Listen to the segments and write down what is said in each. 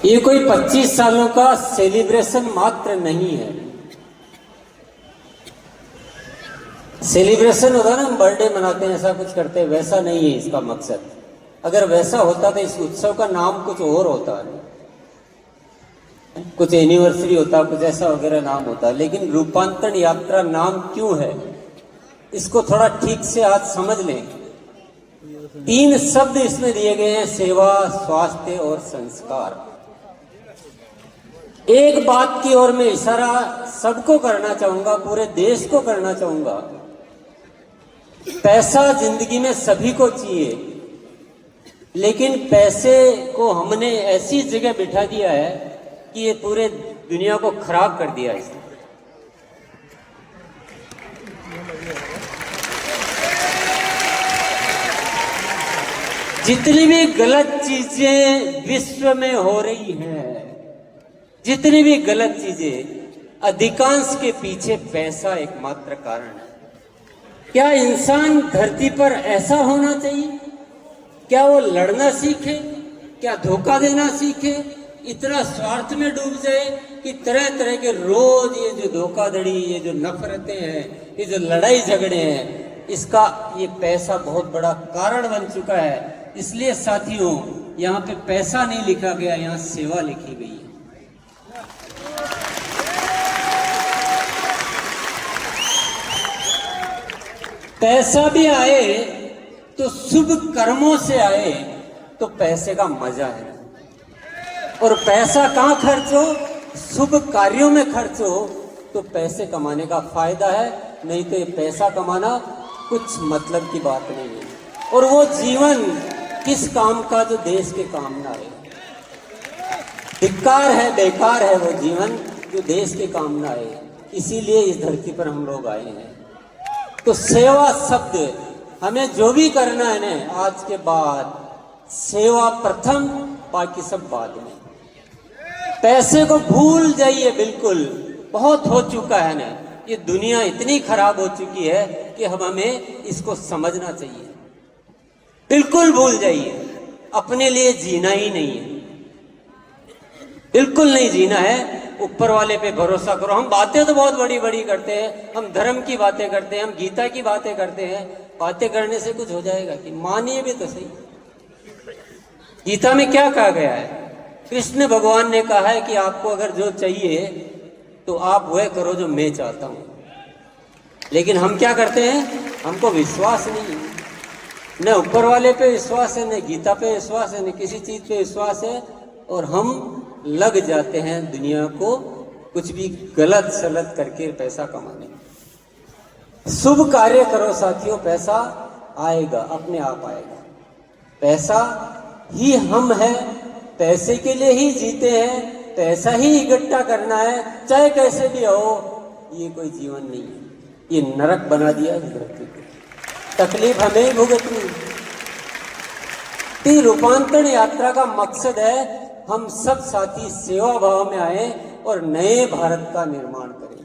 ये कोई 25 सालों का सेलिब्रेशन मात्र नहीं है। सेलिब्रेशन होता है ना, हम बर्थडे मनाते हैं, ऐसा कुछ करते हैं, वैसा नहीं है इसका मकसद। अगर वैसा होता तो इस उत्सव का नाम कुछ और होता है, कुछ एनिवर्सरी होता, कुछ ऐसा वगैरह नाम होता। लेकिन रूपांतरण यात्रा नाम क्यों है, इसको थोड़ा ठीक से आज समझ लें। 3 शब्द इसमें दिए गए हैं, सेवा, स्वास्थ्य और संस्कार। एक बात की ओर मैं इशारा सबको करना चाहूंगा, पूरे देश को करना चाहूंगा। पैसा जिंदगी में सभी को चाहिए, लेकिन पैसे को हमने ऐसी जगह बिठा दिया है कि ये पूरे दुनिया को खराब कर दिया इसने। जितनी भी गलत चीजें विश्व में हो रही हैं, जितनी भी गलत चीजें, अधिकांश के पीछे पैसा एकमात्र कारण है। क्या इंसान धरती पर ऐसा होना चाहिए? क्या वो लड़ना सीखे? क्या धोखा देना सीखे? इतना स्वार्थ में डूब जाए कि तरह तरह के रोज ये जो धोखाधड़ी, ये जो नफरतें हैं, ये जो लड़ाई झगड़े हैं, इसका ये पैसा बहुत बड़ा कारण बन चुका है। इसलिए साथियों, यहाँ पे पैसा नहीं लिखा गया, यहाँ सेवा लिखी गई है। पैसा भी आए तो शुभ कर्मों से आए तो पैसे का मजा है, और पैसा कहाँ खर्च हो, शुभ कार्यों में खर्च हो तो पैसे कमाने का फायदा है। नहीं तो ये पैसा कमाना कुछ मतलब की बात नहीं है। और वो जीवन किस काम का जो देश के काम ना आए। धिक्कार है, बेकार है वो जीवन जो देश के काम ना आए। इसीलिए इस धरती पर हम लोग आए हैं। तो सेवा शब्द, हमें जो भी करना है ना, आज के बाद सेवा प्रथम, बाकी सब बाद में। पैसे को भूल जाइए बिल्कुल, बहुत हो चुका है ना, ये दुनिया इतनी खराब हो चुकी है कि हम हमें इसको समझना चाहिए। बिल्कुल भूल जाइए, अपने लिए जीना ही नहीं है, बिल्कुल नहीं जीना है। ऊपर वाले पे भरोसा करो। हम बातें तो बहुत बड़ी बड़ी करते हैं, हम धर्म की बातें करते हैं, हम गीता की बातें करते हैं। बातें करने से कुछ हो जाएगा कि? मानिए भी तो सही, गीता में क्या कहा गया है? कृष्ण भगवान ने कहा है कि आपको अगर जो चाहिए तो आप वह करो जो मैं चाहता हूं। लेकिन हम क्या करते हैं? हमको विश्वास नहीं है, न ऊपर वाले पे विश्वास है, न गीता पे विश्वास है, न किसी चीज पे विश्वास है, और हम लग जाते हैं दुनिया को कुछ भी गलत सलत करके पैसा कमाने। शुभ कार्य करो साथियों, पैसा आएगा, अपने आप आएगा। पैसा ही हम है, पैसे के लिए ही जीते हैं, पैसा ही इकट्ठा करना है, चाहे कैसे भी हो। ये कोई जीवन नहीं है, ये नरक बना दिया इस धरती को। तकलीफ हमें ही भुगतनी। तो रूपांतरण यात्रा का मकसद है हम सब साथी सेवा भाव में आए और नए भारत का निर्माण करें।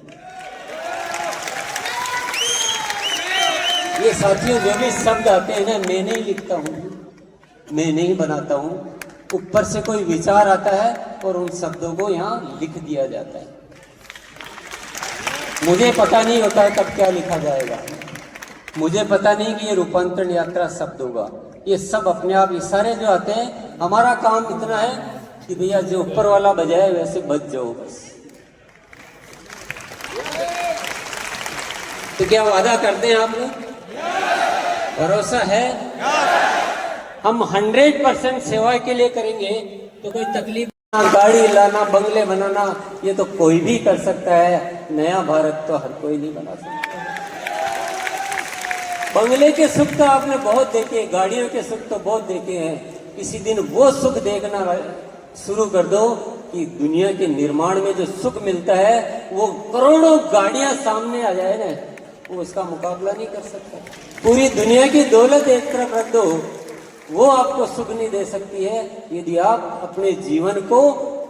ये साथियों जो भी शब्द आते हैं ना, मैं नहीं लिखता हूं, मैं नहीं बनाता हूं, ऊपर से कोई विचार आता है और उन शब्दों को यहाँ लिख दिया जाता है। मुझे पता नहीं होता है कब क्या लिखा जाएगा, मुझे पता नहीं कि ये रूपांतरण यात्रा शब्द होगा। ये सब अपने आप इशारे जो आते हैं। हमारा काम इतना है कि भैया जो ऊपर वाला बजाए वैसे बज जाओ बस। तो क्या वादा करते हैं आप लोग? भरोसा है? हम 100% सेवा के लिए करेंगे तो कोई तकलीफ ना, गाड़ी लाना, बंगले बनाना, ये तो कोई भी कर सकता है। नया भारत तो हर कोई नहीं बना सकता। बंगले के सुख तो आपने बहुत देखे, गाड़ियों के सुख तो बहुत देखे हैं। किसी दिन वो सुख देखना शुरू कर दो कि दुनिया के निर्माण में जो सुख मिलता है वो करोड़ों गाड़ियां सामने आ जाए ना, वो उसका मुकाबला नहीं कर सकता। पूरी दुनिया की दौलत एक तरफ रख दो, वो आपको सुख नहीं दे सकती है। यदि आप अपने जीवन को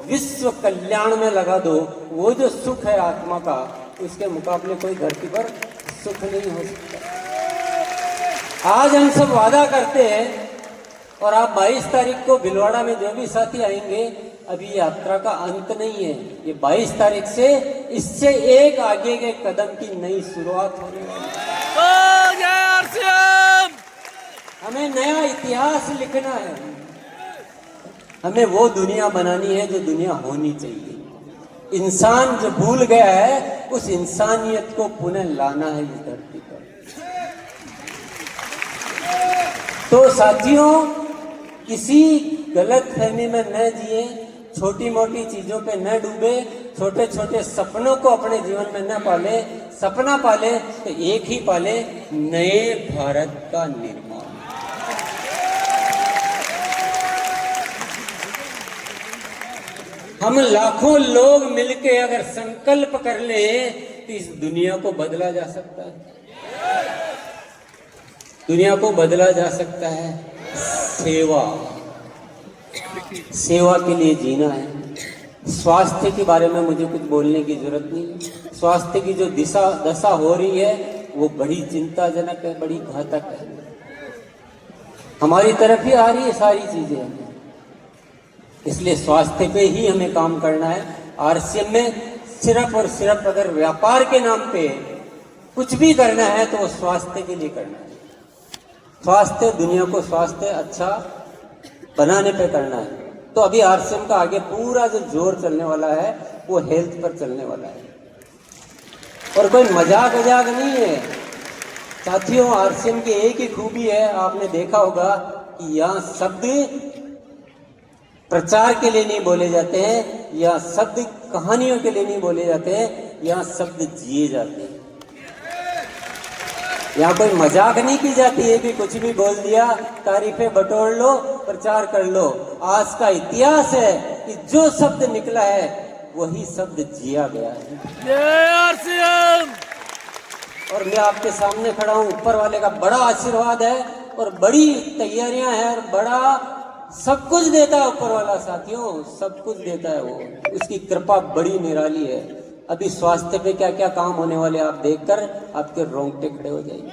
विश्व कल्याण में लगा दो, वो जो सुख है आत्मा का, उसके मुकाबले कोई धरती पर सुख नहीं हो सकता। आज हम सब वादा करते हैं, और आप 22 तारीख को भिलवाड़ा में जो भी साथी आएंगे, अभी यात्रा का अंत नहीं है। ये 22 तारीख से इससे एक आगे के कदम की नई शुरुआत होने वाली है। हमें नया इतिहास लिखना है। हमें वो दुनिया बनानी है जो दुनिया होनी चाहिए। इंसान जो भूल गया है उस इंसानियत को पुनः लाना है इस धरती पर। तो साथियों, किसी गलत फहमी में न जिए, छोटी मोटी चीजों पे न डूबे, छोटे छोटे सपनों को अपने जीवन में न पाले। सपना पाले तो एक ही पाले, नए भारत का निर्माण। हम लाखों लोग मिलके अगर संकल्प कर लें तो इस दुनिया को बदला जा सकता है। दुनिया को बदला जा सकता है। सेवा के लिए जीना है। स्वास्थ्य के बारे में मुझे कुछ बोलने की जरूरत नहीं। स्वास्थ्य की जो दशा हो रही है वो बड़ी चिंताजनक है, बड़ी घातक है। हमारी तरफ ही आ रही है सारी चीजें। इसलिए स्वास्थ्य पे ही हमें काम करना है। आरसीएम में सिर्फ और सिर्फ अगर व्यापार के नाम पे कुछ भी करना है तो वो स्वास्थ्य के लिए करना है। स्वास्थ्य, दुनिया को स्वास्थ्य अच्छा बनाने पे करना है। तो अभी आरसीएम का आगे पूरा जो जोर चलने वाला है वो हेल्थ पर चलने वाला है और कोई मजाक नहीं है साथियों। आरसीएम की एक ही खूबी है, आपने देखा होगा कि यहाँ शब्द प्रचार के लिए नहीं बोले जाते हैं, या शब्द कहानियों के लिए नहीं बोले जाते हैं, यहाँ शब्द जिए जाते हैं। यहाँ कोई मजाक नहीं की जाती है कि कुछ भी बोल दिया, तारीफें बटोर लो, प्रचार कर लो। आज का इतिहास है कि जो शब्द निकला है वही शब्द जिया गया है। और मैं आपके सामने खड़ा हूँ, ऊपर वाले का बड़ा आशीर्वाद है और बड़ी तैयारियां हैं और बड़ा सब कुछ देता है ऊपर वाला साथियों, सब कुछ देता है वो। उसकी कृपा बड़ी निराली है। अभी स्वास्थ्य पे क्या क्या काम होने वाले आप देखकर आपके रोंगटे खड़े हो जाएंगे।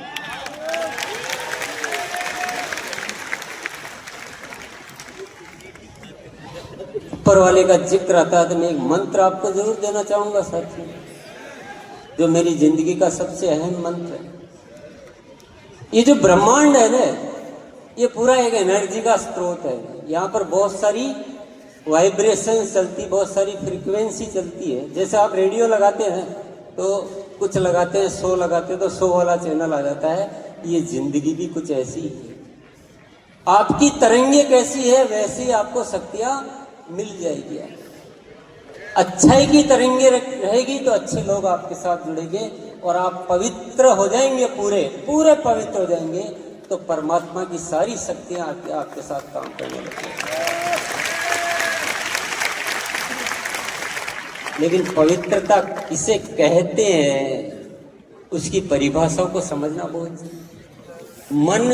ऊपर वाले का जिक्र आता है तो मैं एक मंत्र आपको जरूर देना चाहूंगा साथियों, जो मेरी जिंदगी का सबसे अहम मंत्र है। ये जो ब्रह्मांड है ना, ये पूरा एक एनर्जी का स्रोत है। यहाँ पर बहुत सारी वाइब्रेशन चलती, बहुत सारी फ्रीक्वेंसी चलती है। जैसे आप रेडियो लगाते हैं तो कुछ लगाते हैं, 100 लगाते हैं तो 100 वाला चैनल आ जाता है। ये जिंदगी भी कुछ ऐसी ही है। आपकी तरंगे कैसी है वैसी आपको शक्तियां मिल जाएगी। अच्छाई की तरंगे रहेगी तो अच्छे लोग आपके साथ जुड़ेंगे और आप पवित्र हो जाएंगे, पूरे पवित्र हो जाएंगे। तो परमात्मा की सारी शक्तियां आपके साथ काम करने लगेंगी। लेकिन पवित्रता किसे कहते हैं, उसकी परिभाषा को समझना बहुत। मन,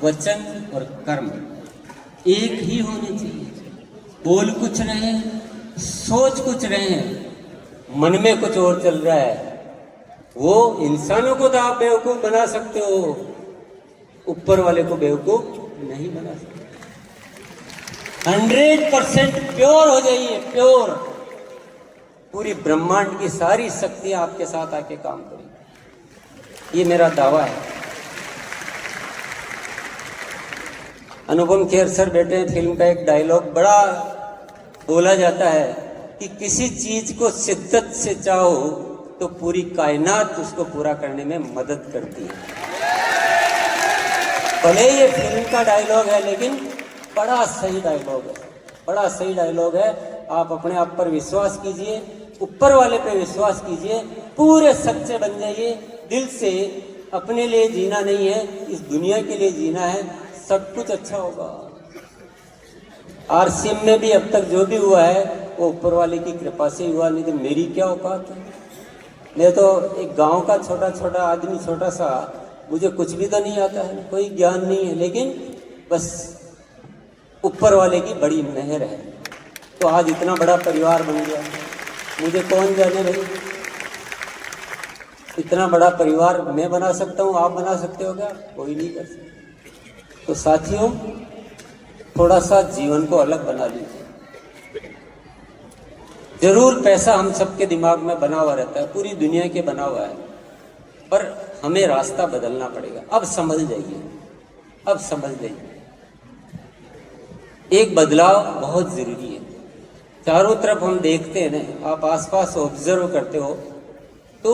वचन और कर्म एक ही होने चाहिए। बोल कुछ रहे, सोच कुछ रहे, मन में कुछ और चल रहा है, वो इंसानों को तो आप बेवकूफ बना सकते हो, ऊपर वाले को बेवकूफ नहीं बना सकते। 100% प्योर हो जाइए, प्योर। पूरी ब्रह्मांड की सारी शक्तियां आपके साथ आके काम करेंगी, ये मेरा दावा है। अनुपम खेर सर बैठे हैं, फिल्म का एक डायलॉग बड़ा बोला जाता है कि किसी चीज को शिद्दत से चाहो तो पूरी कायनात उसको पूरा करने में मदद करती है। भले ये फिल्म का डायलॉग है लेकिन बड़ा सही डायलॉग है, बड़ा सही डायलॉग है। आप अपने आप पर विश्वास कीजिए, ऊपर वाले पे विश्वास कीजिए, पूरे सच्चे बन जाइए। दिल से अपने लिए जीना नहीं है, इस दुनिया के लिए जीना है। सब कुछ अच्छा होगा। आरसीएम में भी अब तक जो भी हुआ है वो ऊपर वाले की कृपा से हुआ, नहीं तो मेरी क्या औकात है। मैं तो एक गांव का छोटा आदमी, छोटा सा, मुझे कुछ भी तो नहीं आता है, कोई ज्ञान नहीं है, लेकिन बस ऊपर वाले की बड़ी मेहर है। तो आज इतना बड़ा परिवार बन गया। मुझे कौन जाने भाई, इतना बड़ा परिवार मैं बना सकता हूँ, आप बना सकते हो क्या? कोई नहीं कर सकता। तो साथियों, थोड़ा सा जीवन को अलग बना लीजिए। जरूर पैसा हम सबके दिमाग में बना हुआ रहता है, पूरी दुनिया के बना हुआ है, पर हमें रास्ता बदलना पड़ेगा। अब समझ जाइए, अब समझ जाइए, एक बदलाव बहुत जरूरी है। चारों तरफ हम देखते हैं ना, आप आसपास ऑब्जर्व करते हो तो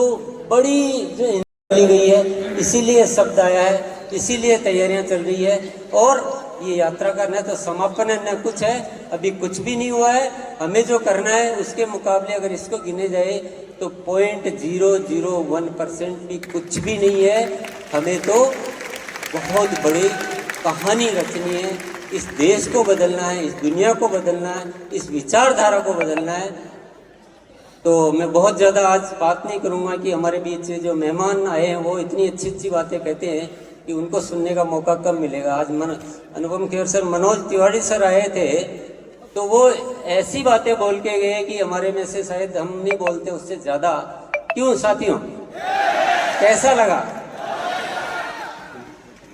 बड़ी जो बनी गई है, इसीलिए शब्द आया है, इसीलिए तैयारियां चल रही है। और ये यात्रा का न तो समापन है न कुछ है, अभी कुछ भी नहीं हुआ है। हमें जो करना है उसके मुकाबले अगर इसको गिने जाए तो 0.001% भी कुछ भी नहीं है। हमें तो बहुत बड़ी कहानी रचनी है, इस देश को बदलना है, इस दुनिया को बदलना है, इस विचारधारा को बदलना है। तो मैं बहुत ज़्यादा आज बात नहीं करूँगा कि हमारे बीच जो मेहमान आए हैं वो इतनी अच्छी अच्छी बातें कहते हैं कि उनको सुनने का मौका कब मिलेगा। आज अनुपम खेर सर, मनोज तिवारी सर आए थे तो वो ऐसी बातें बोल के गए कि हमारे में से शायद हम नहीं बोलते उससे ज़्यादा। क्यों साथियों, कैसा लगा?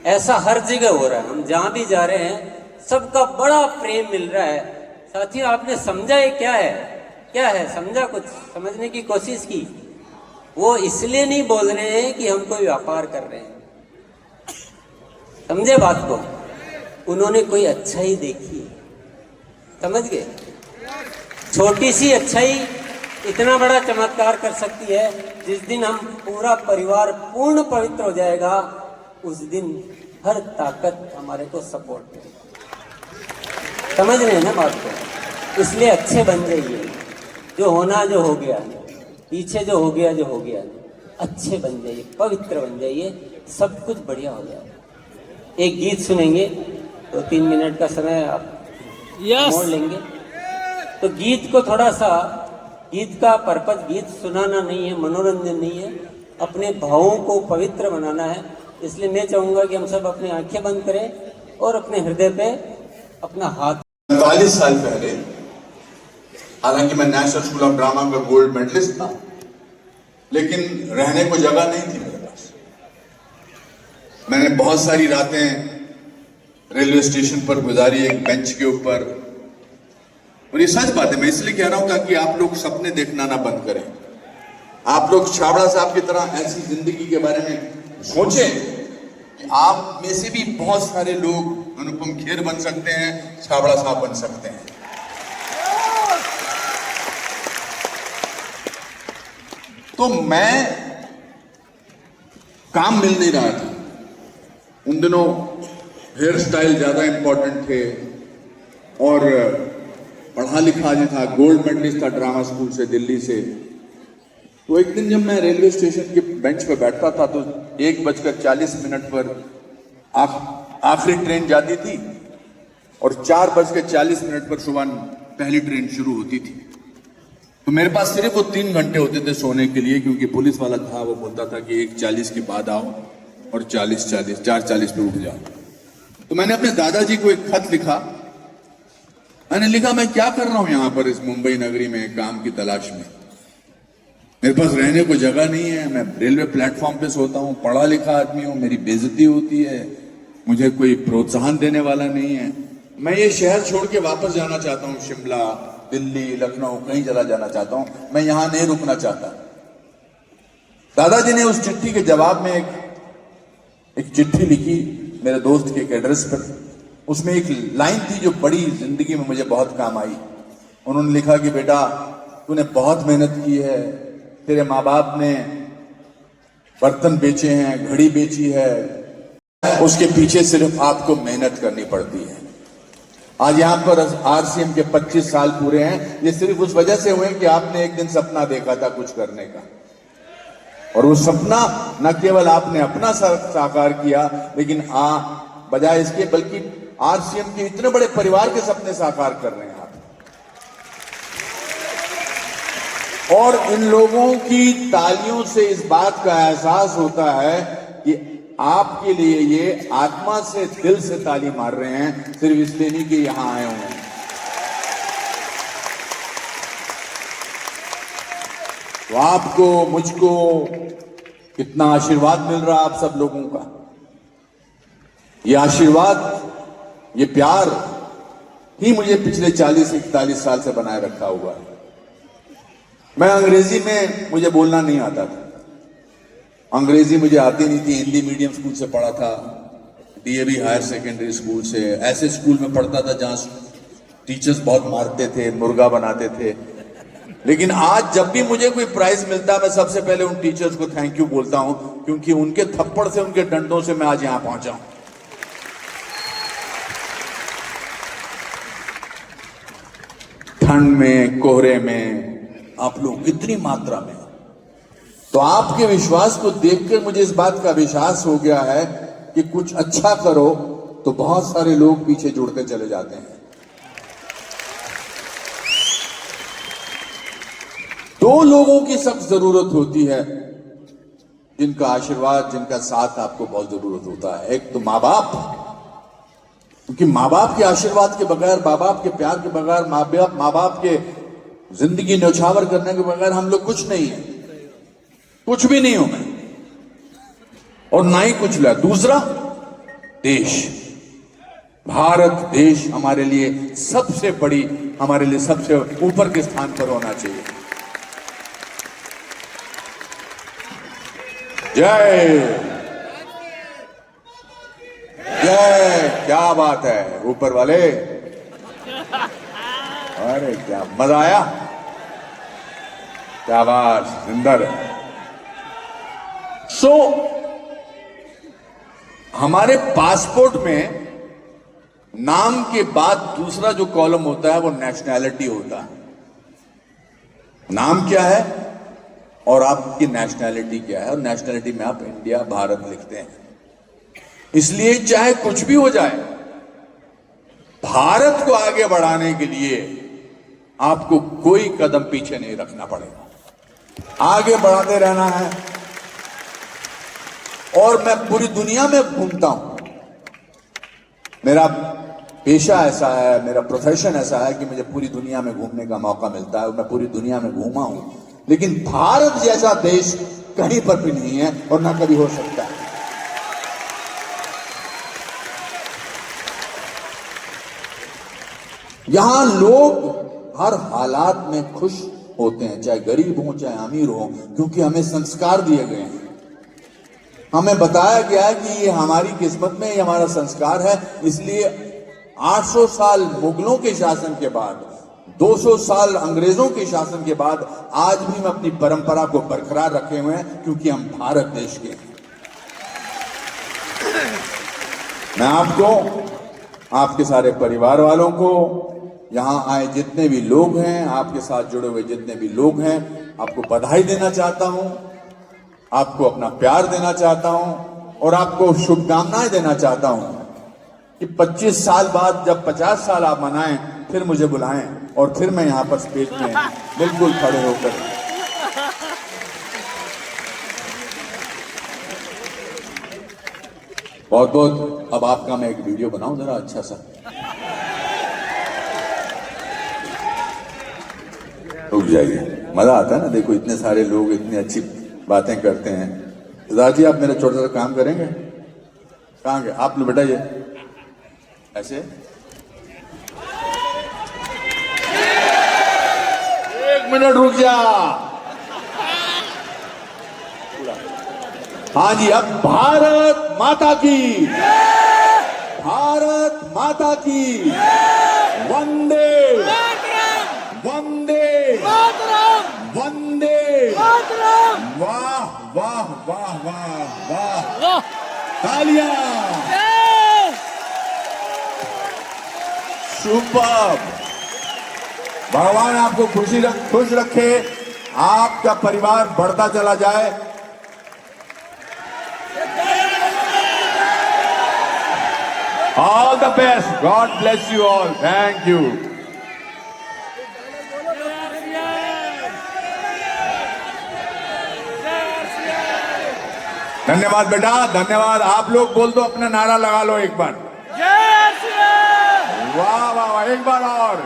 ऐसा हर जगह हो रहा है, हम जहाँ भी जा रहे हैं सबका बड़ा प्रेम मिल रहा है। साथियों, आपने समझा ये क्या है? क्या है समझा? कुछ समझने की कोशिश की? वो इसलिए नहीं बोल रहे हैं कि हम कोई व्यापार कर रहे हैं, समझे बात को? उन्होंने कोई अच्छाई देखी, समझ गए? छोटी सी अच्छाई इतना बड़ा चमत्कार कर सकती है। जिस दिन हम पूरा परिवार पूर्ण पवित्र हो जाएगा, उस दिन हर ताकत हमारे को सपोर्ट करेगी। समझ रहे हैं ना बात को? इसलिए अच्छे बन जाइए। जो होना जो हो गया, पीछे जो हो गया जो हो गया, अच्छे बन जाइए, पवित्र बन जाइए, सब कुछ बढ़िया हो जाएगा। एक गीत सुनेंगे, 2-3 मिनट का समय आप मोड़ लेंगे। तो गीत को थोड़ा सा, गीत का पर्पज गीत सुनाना नहीं है, मनोरंजन नहीं है, अपने भावों को पवित्र बनाना है। इसलिए मैं चाहूंगा कि हम सब अपनी आंखें बंद करें और अपने हृदय पे अपना हाथ। 45 साल पहले, हालांकि मैं नेशनल स्कूल ऑफ ड्रामा का गोल्ड मेडलिस्ट था, लेकिन रहने को जगह नहीं थी मेरे पास। मैंने बहुत सारी रातें रेलवे स्टेशन पर गुजारी, एक बेंच के ऊपर। और ये सच बात है, मैं इसलिए कह रहा हूं ताकि आप लोग सपने देखना ना बंद करें। आप लोग छाबड़ा साहब की तरह ऐसी जिंदगी के बारे में सोचें। आप में से भी बहुत सारे लोग अनुपम खेर बन सकते हैं, छाबड़ा साहब बन सकते हैं। तो मैं काम मिल नहीं रहा था उन दिनों, हेयर स्टाइल ज्यादा इंपॉर्टेंट थे और पढ़ा लिखा जो था, गोल्ड मेडलिस्ट था ड्रामा स्कूल से, दिल्ली से। तो एक दिन जब मैं रेलवे स्टेशन के बेंच पर बैठता था तो 1:40 पर आखिरी ट्रेन जाती थी और 4:40 पर सुबह पहली ट्रेन शुरू होती थी। तो मेरे पास सिर्फ वो 3 घंटे होते थे सोने के लिए, क्योंकि पुलिस वाला था, वो बोलता था कि 1:40 के बाद आओ और 4:40 पे उठ जाओ। तो मैंने अपने दादाजी को एक खत लिखा। मैंने लिखा, मैं क्या कर रहा हूं यहां पर इस मुंबई नगरी में काम की तलाश में। मेरे पास रहने को जगह नहीं है, मैं रेलवे प्लेटफॉर्म पे सोता हूँ, पढ़ा लिखा आदमी हूँ, मेरी बेइज्जती होती है, मुझे कोई प्रोत्साहन देने वाला नहीं है। मैं ये शहर छोड़ के वापस जाना चाहता हूँ, शिमला, दिल्ली, लखनऊ, कहीं चला जाना चाहता हूँ, मैं यहां नहीं रुकना चाहता। दादाजी ने उस चिट्ठी के जवाब में एक चिट्ठी लिखी मेरे दोस्त के एक एड्रेस पर। उसमें एक लाइन थी जो बड़ी जिंदगी में मुझे बहुत काम आई। उन्होंने लिखा कि बेटा, तूने बहुत मेहनत की है, तेरे माँ बाप ने बर्तन बेचे हैं, घड़ी बेची है, उसके पीछे सिर्फ आपको मेहनत करनी पड़ती है। आज यहां पर आरसीएम के 25 साल पूरे हैं, ये सिर्फ उस वजह से हुए कि आपने एक दिन सपना देखा था कुछ करने का, और वो सपना न केवल आपने अपना साकार किया, लेकिन बजाय इसके बल्कि आरसीएम के इतने बड़े परिवार के सपने साकार कर रहे हैं आप। और इन लोगों की तालियों से इस बात का एहसास होता है कि आपके लिए ये आत्मा से, दिल से ताली मार रहे हैं, सिर्फ इसलिए नहीं कि यहां आए हुए हैं। तो आपको, मुझको कितना आशीर्वाद मिल रहा आप सब लोगों का। ये आशीर्वाद, ये प्यार ही मुझे पिछले 40-41 साल से बनाए रखा हुआ है। मैं अंग्रेजी में मुझे बोलना नहीं आता था, अंग्रेजी मुझे आती नहीं थी। हिंदी मीडियम स्कूल से पढ़ा था, डीएवी हायर सेकेंडरी स्कूल से, ऐसे स्कूल में पढ़ता था जहां टीचर्स बहुत मारते थे, मुर्गा बनाते थे। लेकिन आज जब भी मुझे कोई प्राइज मिलता है, मैं सबसे पहले उन टीचर्स को थैंक यू बोलता हूं, क्योंकि उनके थप्पड़ से, उनके डंडों से मैं आज यहां पहुंचा हूं। ठंड में, कोहरे में, आप लोग इतनी मात्रा में, तो आपके विश्वास को देखकर मुझे इस बात का विश्वास हो गया है कि कुछ अच्छा करो तो बहुत सारे लोग पीछे जुड़ते चले जाते हैं। दो लोगों की सख्त जरूरत होती है, जिनका आशीर्वाद, जिनका साथ आपको बहुत जरूरत होता है। एक तो माँ बाप, क्योंकि माँ बाप के आशीर्वाद के बगैर, माँ बाप के प्यार के बगैर, माँ बाप के जिंदगी न्यौछावर करने के बगैर हम लोग कुछ नहीं है, कुछ भी नहीं हूं मैं, और ना ही कुछ ला। दूसरा, देश, भारत देश हमारे लिए सबसे बड़ी, हमारे लिए सबसे ऊपर के स्थान पर होना चाहिए। जय जय, क्या बात है ऊपर वाले, अरे क्या मजा आया, क्या बात, सुंदर। सो हमारे पासपोर्ट में नाम के बाद दूसरा जो कॉलम होता है वो नेशनैलिटी होता है। नाम क्या है और आपकी नेशनैलिटी क्या है, और नेशनैलिटी में आप इंडिया, भारत लिखते हैं। इसलिए चाहे कुछ भी हो जाए, भारत को आगे बढ़ाने के लिए आपको कोई कदम पीछे नहीं रखना पड़ेगा, आगे बढ़ाते रहना है। और मैं पूरी दुनिया में घूमता हूं, मेरा पेशा ऐसा है, मेरा प्रोफेशन ऐसा है कि मुझे पूरी दुनिया में घूमने का मौका मिलता है। मैं पूरी दुनिया में घूमा हूं, लेकिन भारत जैसा देश कहीं पर भी नहीं है और ना कभी हो सकता है। यहां लोग हर हालात में खुश होते हैं, चाहे गरीब हो चाहे अमीर हो, क्योंकि हमें संस्कार दिए गए हैं, हमें बताया गया है कि ये हमारी किस्मत में, ये हमारा संस्कार है। इसलिए 800 साल मुगलों के शासन के बाद, 200 साल अंग्रेजों के शासन के बाद, आज भी हम अपनी परंपरा को बरकरार रखे हुए हैं, क्योंकि हम भारत देश के हैं। मैं आपको, आपके सारे परिवार वालों को, यहां आए जितने भी लोग हैं, आपके साथ जुड़े हुए जितने भी लोग हैं, आपको बधाई देना चाहता हूं, आपको अपना प्यार देना चाहता हूं, और आपको शुभकामनाएं देना चाहता हूं कि 25 साल बाद जब 50 साल आप मनाएं, फिर मुझे बुलाएं और फिर मैं यहां पर स्टेज में बिल्कुल खड़े होकर, बहुत बहुत, अब आपका मैं एक वीडियो बनाऊं जरा अच्छा सा, रुक जाइए, मजा आता है ना, देखो इतने सारे लोग इतनी अच्छी बातें करते हैं। सरदार जी, आप मेरा छोटा सा काम करेंगे? कहाँ गए आप लोग बेटा? ये ऐसे 1 मिनट रुक जा। हाँ जी, अब भारत माता की, भारत माता की, वंदे वंदे वंदे, वाह वाह वाह वाह वाह, तालियां, सुपर। भगवान आपको खुश रखे, आपका परिवार बढ़ता चला जाए। All the best, God bless you all, thank you. धन्यवाद बेटा, धन्यवाद। आप लोग बोल दो, अपना नारा लगा लो एक बार। वाह वाह वाह, एक बार और,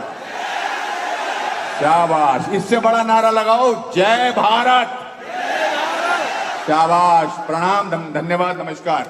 शाबाश। इससे बड़ा नारा लगाओ, जय भारत। शाबाश, प्रणाम, धन्यवाद, नमस्कार।